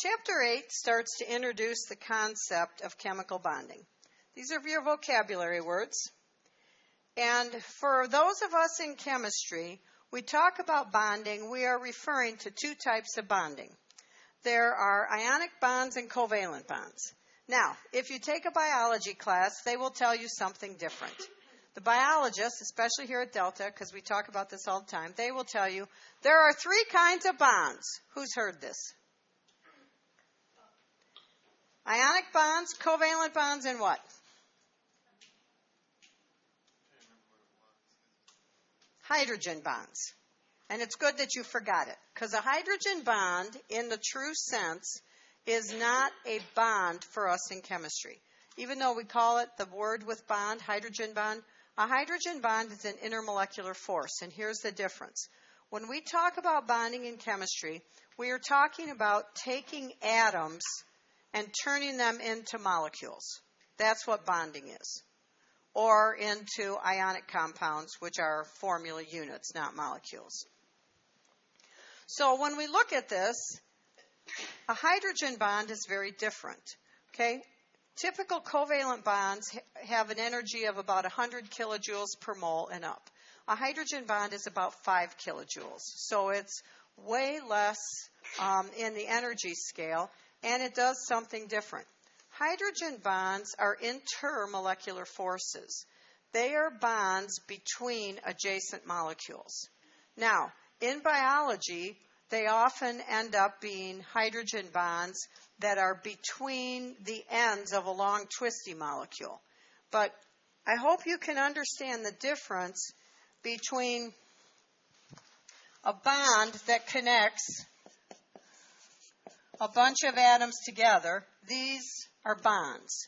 Chapter 8 starts to introduce the concept of chemical bonding. These are your vocabulary words. And for those of us in chemistry, we talk about bonding, we are referring to two types of bonding. There are ionic bonds and covalent bonds. Now, if you take a biology class, they will tell you something different. The biologists, especially here at Delta, because we talk about this all the time, they will tell you there are three kinds of bonds. Who's heard this? Ionic bonds, covalent bonds, and what? Hydrogen bonds. And it's good that you forgot it, because a hydrogen bond, in the true sense, is not a bond for us in chemistry. Even though we call it the word with bond, hydrogen bond, a hydrogen bond is an intermolecular force, and here's the difference. When we talk about bonding in chemistry, we are talking about taking atoms and turning them into molecules. That's what bonding is. Or into ionic compounds, which are formula units, not molecules. So when we look at this, a hydrogen bond is very different. Okay? Typical covalent bonds have an energy of about 100 kilojoules per mole and up. A hydrogen bond is about 5 kilojoules. So it's way less in the energy scale, and it does something different. Hydrogen bonds are intermolecular forces. They are bonds between adjacent molecules. Now, in biology, they often end up being hydrogen bonds that are between the ends of a long twisty molecule. But I hope you can understand the difference between a bond that connects a bunch of atoms together. These are bonds.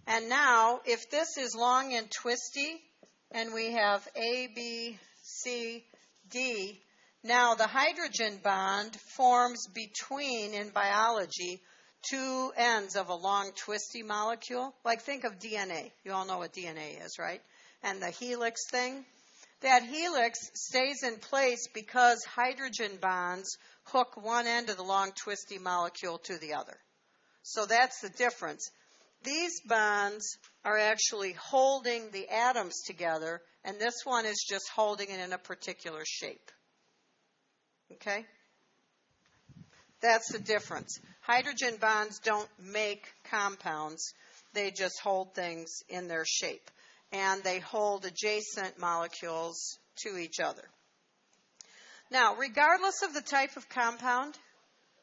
And now, if this is long and twisty, and we have A, B, C, D, now the hydrogen bond forms between, in biology, two ends of a long twisty molecule. Like think of DNA. You all know what DNA is, right? And the helix thing. That helix stays in place because hydrogen bonds hook one end of the long twisty molecule to the other. So that's the difference. These bonds are actually holding the atoms together, and this one is just holding it in a particular shape. Okay? That's the difference. Hydrogen bonds don't make compounds. They just hold things in their shape. And they hold adjacent molecules to each other. Now, regardless of the type of compound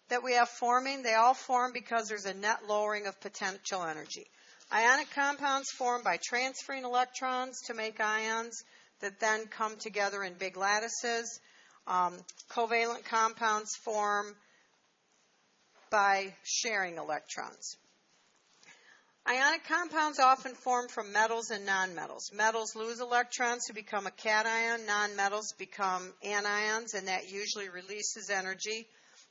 that we have forming, they all form because there's a net lowering of potential energy. Ionic compounds form by transferring electrons to make ions that then come together in big lattices. Covalent compounds form by sharing electrons. Ionic compounds often form from metals and nonmetals. Metals lose electrons to become a cation. Nonmetals become anions, and that usually releases energy.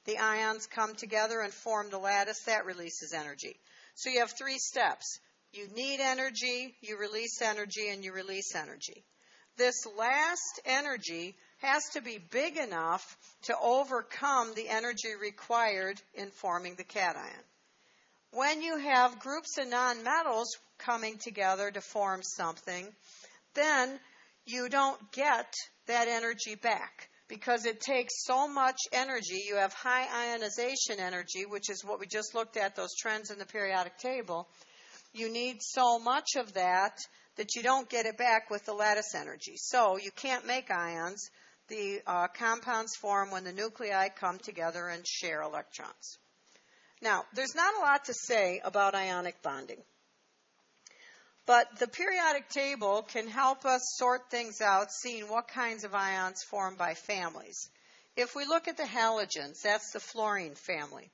The ions come together and form the lattice. That releases energy. So you have three steps. You need energy, you release energy, and you release energy. This last energy has to be big enough to overcome the energy required in forming the cation. When you have groups of nonmetals coming together to form something, then you don't get that energy back because it takes so much energy. You have high ionization energy, which is what we just looked at, those trends in the periodic table. You need so much of that that you don't get it back with the lattice energy. So you can't make ions. The compounds form when the nuclei come together and share electrons. Now, there's not a lot to say about ionic bonding, but the periodic table can help us sort things out, seeing what kinds of ions form by families. If we look at the halogens, that's the fluorine family,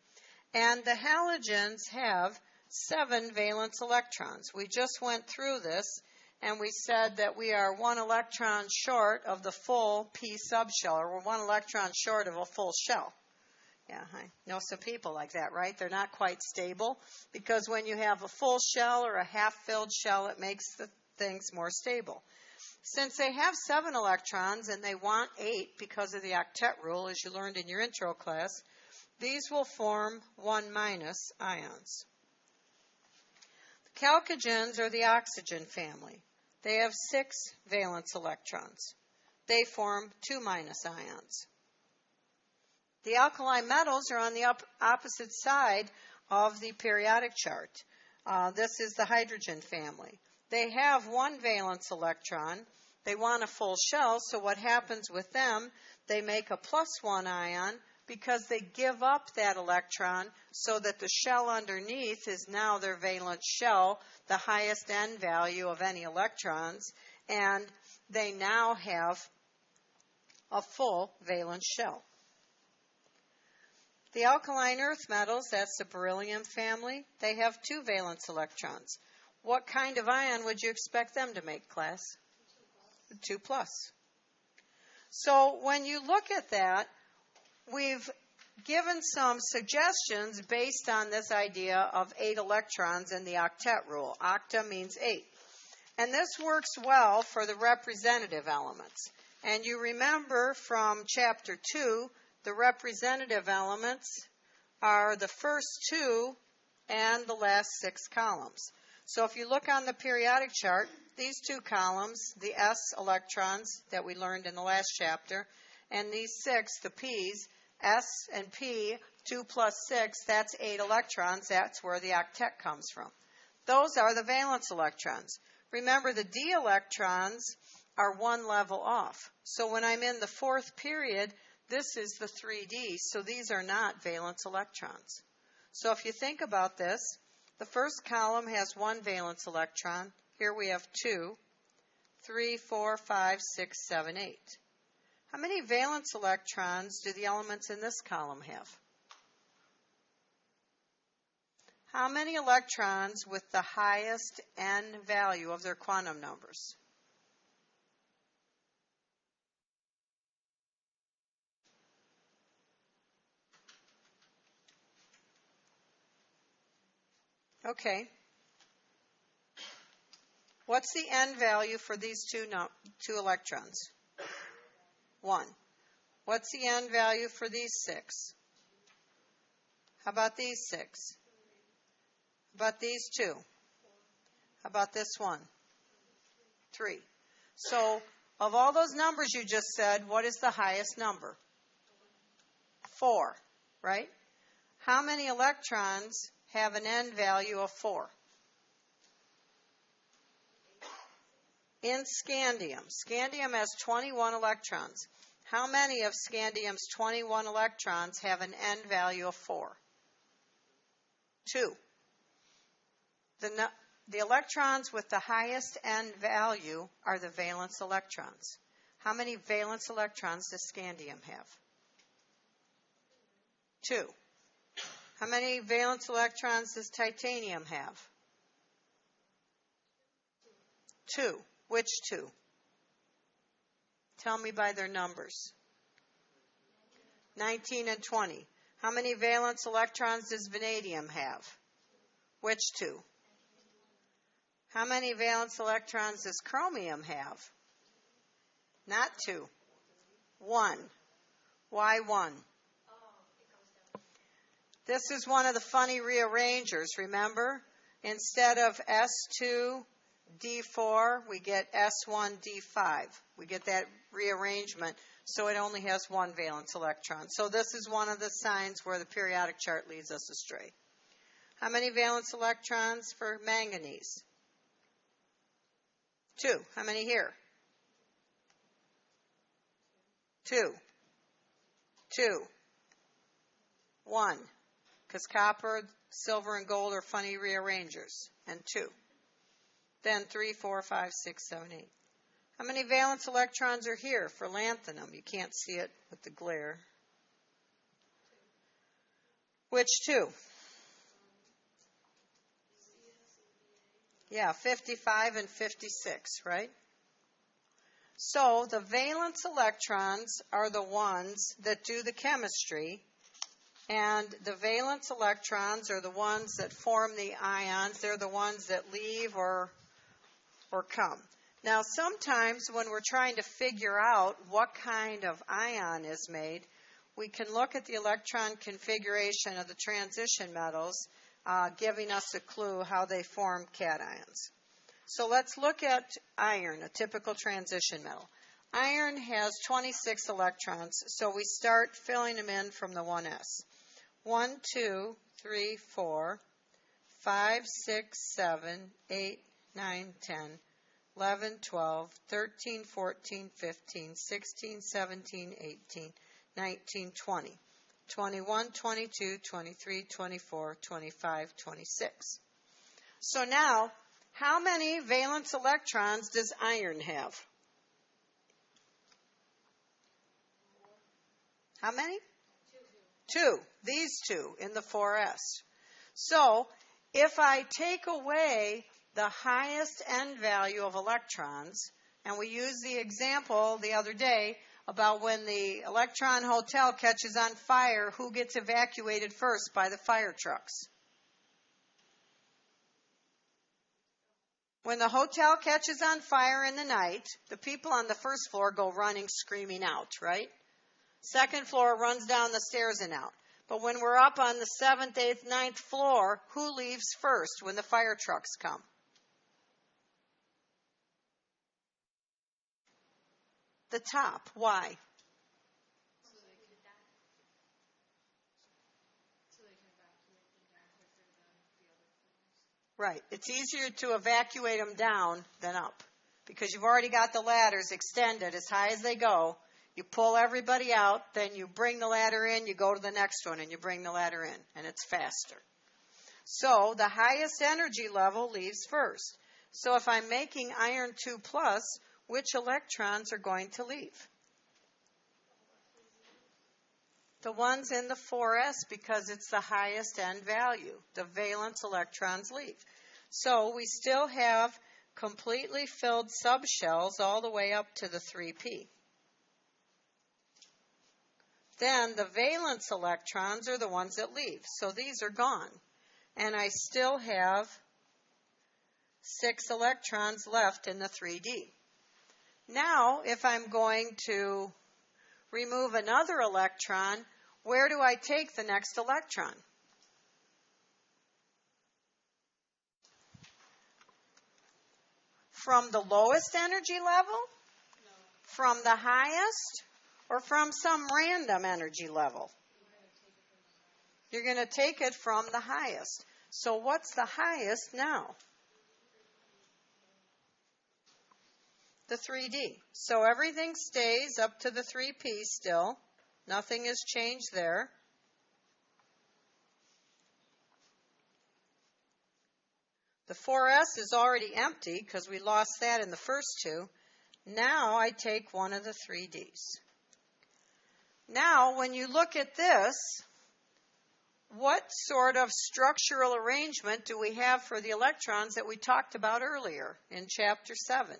and the halogens have 7 valence electrons. We just went through this, and we said that we are 1 electron short of the full p subshell, or we're 1 electron short of a full shell. Yeah, I know some people like that, right? They're not quite stable because when you have a full shell or a half-filled shell, it makes the things more stable. Since they have 7 electrons and they want 8 because of the octet rule, as you learned in your intro class, These will form 1 minus ions. The chalcogens are the oxygen family. They have 6 valence electrons. They form 2 minus ions. The alkali metals are on the opposite side of the periodic chart. This is the hydrogen family. They have 1 valence electron. They want a full shell, so what happens with them, they make a +1 ion because they give up that electron so that the shell underneath is now their valence shell, the highest N value of any electrons, and they now have a full valence shell. The alkaline earth metals, that's the beryllium family, they have 2 valence electrons. What kind of ion would you expect them to make, class? 2+. So when you look at that, we've given some suggestions based on this idea of 8 electrons in the octet rule. Octa means 8. And this works well for the representative elements. And you remember from Chapter 2, the representative elements are the first 2 and the last 6 columns. So if you look on the periodic chart, these 2 columns, the S electrons that we learned in the last chapter, and these 6, the P's, S and P, 2 plus 6, that's 8 electrons. That's where the octet comes from. Those are the valence electrons. Remember, the D electrons are 1 level off. So when I'm in the 4th period, this is the 3D, so these are not valence electrons. So if you think about this, the first column has 1 valence electron. Here we have 2, 3, 4, 5, 6, 7, 8. How many valence electrons do the elements in this column have? How many electrons with the highest N value of their quantum numbers? Okay. What's the N value for these two electrons? 1. What's the N value for these 6? How about these 6? How about these 2? How about this one? 3. So, of all those numbers you just said, what is the highest number? 4, right? How many electrons have an N value of 4? In scandium. Scandium has 21 electrons. How many of scandium's 21 electrons have an N value of 4? 2. The electrons with the highest N value are the valence electrons. How many valence electrons does scandium have? 2. How many valence electrons does titanium have? 2. Which 2? Tell me by their numbers. 19 and 20. How many valence electrons does vanadium have? Which 2? How many valence electrons does chromium have? Not 2. 1. Why 1? This is one of the funny rearrangers, remember? Instead of S2, D4, we get S1, D5. We get that rearrangement, so it only has 1 valence electron. So this is one of the signs where the periodic chart leads us astray. How many valence electrons for manganese? 2. How many here? 2. 2. 1. Because copper, silver, and gold are funny rearrangers. And 2. Then 3, 4, 5, 6, 7, 8. How many valence electrons are here for lanthanum? You can't see it with the glare. Which 2? Yeah, 55 and 56, right? So the valence electrons are the ones that do the chemistry, and the valence electrons are the ones that form the ions. They're the ones that leave or come. Now, sometimes when we're trying to figure out what kind of ion is made, we can look at the electron configuration of the transition metals, giving us a clue how they form cations. So let's look at iron, a typical transition metal. Iron has 26 electrons, so we start filling them in from the 1s. 1, 2, 3, 4, 5, 6, 7, 8, 9, 10, 11, 12, 13, 14, 15, 16, 17, 18, 19, 20, 21, 22, 23, 24, 25, 26. So now, how many valence electrons does iron have? How many? Two. These two in the 4s. So, if I take away the highest end value of electrons, and we used the example the other day about when the electron hotel catches on fire, who gets evacuated first by the fire trucks? When the hotel catches on fire in the night, the people on the first floor go running, screaming out, right? Second floor runs down the stairs and out. But when we're up on the 7th, 8th, 9th floor, who leaves first when the fire trucks come? The top. Why? Right. It's easier to evacuate them down than up because you've already got the ladders extended as high as they go. You pull everybody out, then you bring the ladder in, you go to the next one, and you bring the ladder in, and it's faster. So the highest energy level leaves first. So if I'm making iron 2+, which electrons are going to leave? The ones in the 4s, because it's the highest end value. The valence electrons leave. So we still have completely filled subshells all the way up to the 3p. Then the valence electrons are the ones that leave. So these are gone. And I still have 6 electrons left in the 3d. Now, if I'm going to remove another electron, where do I take the next electron? From the lowest energy level? No. From the highest? Or from some random energy level? You're going to take it from the highest. So what's the highest now? The 3D. So everything stays up to the 3p still. Nothing has changed there. The 4s is already empty because we lost that in the first two. Now I take one of the 3ds. Now, when you look at this, what sort of structural arrangement do we have for the electrons that we talked about earlier in Chapter 7?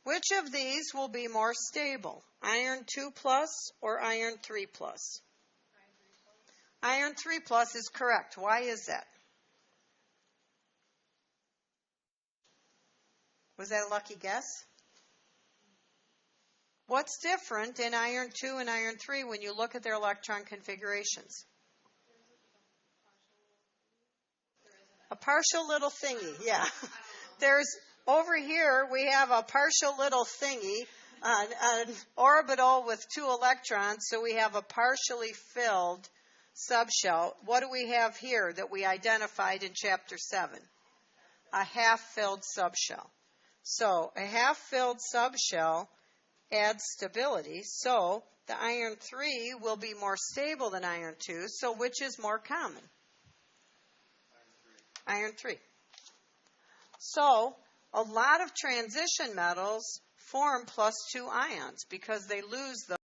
Which of these will be more stable, iron 2+ or iron 3+? Iron 3+ is correct. Why is that? Was that a lucky guess? What's different in iron 2 and iron 3 when you look at their electron configurations? A partial little thingy, yeah. There's, over here, we have a partial little thingy, an orbital with 2 electrons, so we have a partially filled subshell. What do we have here that we identified in Chapter 7? A half-filled subshell. So a half-filled subshell adds stability, so the iron 3 will be more stable than iron 2, so which is more common? Iron 3. So a lot of transition metals form +2 ions because they lose the